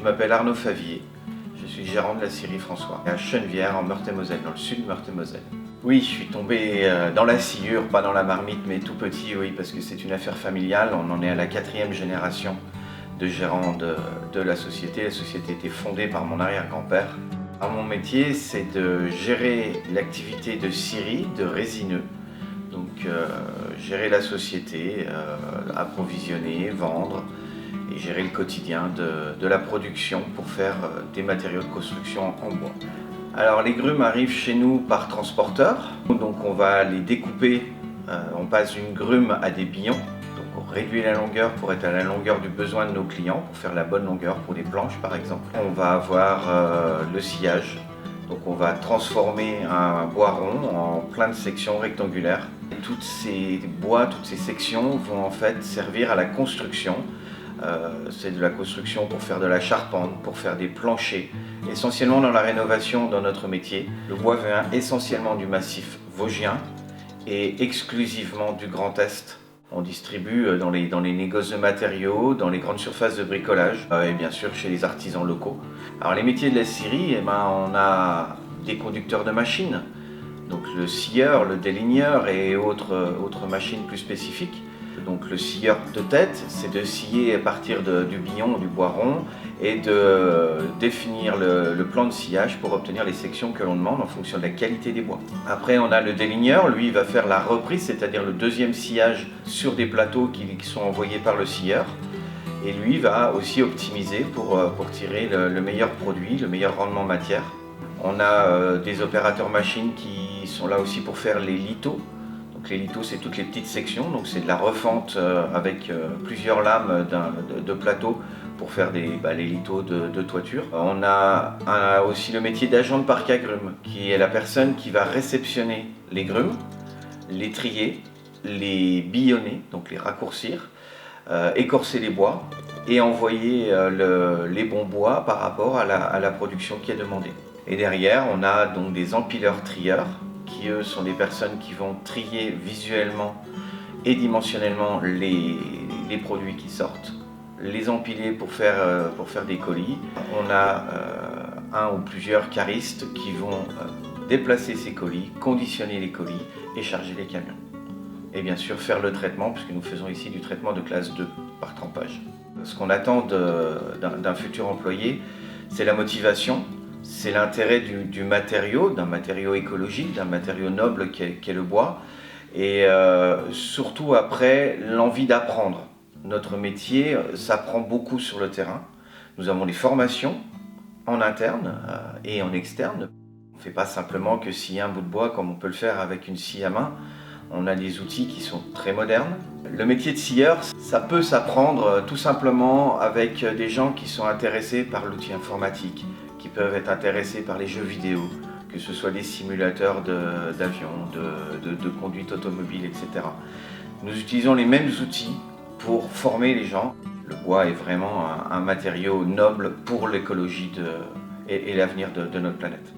m'appelle Arnaud Favier, je suis gérant de la scierie François, à Chenevière, en Meurthe-et-Moselle, dans le sud de Meurthe-et-Moselle. Oui, je suis tombé dans la sciure, pas dans la marmite, mais tout petit, oui, parce que c'est une affaire familiale. On en est à la 4e génération de gérants de la société. La société a été fondée par mon arrière-grand-père. Alors, mon métier, c'est de gérer l'activité de scierie, de résineux. Donc, gérer la société, approvisionner, vendre et gérer le quotidien de la production pour faire des matériaux de construction en bois. Alors les grumes arrivent chez nous par transporteur, donc on va les découper, on passe d'une grume à des billons, donc on réduit la longueur pour être à la longueur du besoin de nos clients, pour faire la bonne longueur pour les planches par exemple. On va avoir le sciage, donc on va transformer un bois rond en plein de sections rectangulaires. Toutes ces bois, toutes ces sections vont en fait servir à la construction. C'est de la construction pour faire de la charpente, pour faire des planchers, essentiellement dans la rénovation dans notre métier. Le bois vient essentiellement du massif vosgien et exclusivement du Grand Est. On distribue dans les négoces de matériaux, dans les grandes surfaces de bricolage et bien sûr chez les artisans locaux. Alors les métiers de la scierie, on a des conducteurs de machines, donc le scieur, le déligneur et autres machines plus spécifiques. Donc le scieur de tête, c'est de scier à partir du billon, du bois rond et de définir le plan de sciage pour obtenir les sections que l'on demande en fonction de la qualité des bois. Après on a le déligneur, lui il va faire la reprise, c'est-à-dire le deuxième sciage sur des plateaux qui sont envoyés par le scieur. Et lui va aussi optimiser pour tirer le meilleur produit, le meilleur rendement matière. On a des opérateurs machines qui sont là aussi pour faire les lithos. Donc les lithos, c'est toutes les petites sections, donc c'est de la refente avec plusieurs lames de plateau pour faire les lithos de toiture. On a aussi le métier d'agent de parc à grumes, qui est la personne qui va réceptionner les grumes, les trier, les billonner, donc les raccourcir, écorcer les bois et envoyer les bons bois par rapport à la production qui est demandée. Et derrière, on a donc des empileurs-trieurs, qui eux sont des personnes qui vont trier visuellement et dimensionnellement les produits qui sortent, les empiler pour faire des colis. On a un ou plusieurs caristes qui vont déplacer ces colis, conditionner les colis et charger les camions. Et bien sûr faire le traitement, puisque nous faisons ici du traitement de classe 2 par trempage. Ce qu'on attend d'un futur employé, c'est la motivation. C'est l'intérêt du matériau, d'un matériau écologique, d'un matériau noble qu'est le bois, et surtout après l'envie d'apprendre. Notre métier s'apprend beaucoup sur le terrain. Nous avons des formations en interne et en externe. On ne fait pas simplement que scier un bout de bois comme on peut le faire avec une scie à main. On a des outils qui sont très modernes. Le métier de scieur, ça peut s'apprendre tout simplement avec des gens qui sont intéressés par l'outil informatique, qui peuvent être intéressés par les jeux vidéo, que ce soit des simulateurs d'avion, de conduite automobile, etc. Nous utilisons les mêmes outils pour former les gens. Le bois est vraiment un matériau noble pour l'écologie et l'avenir de notre planète.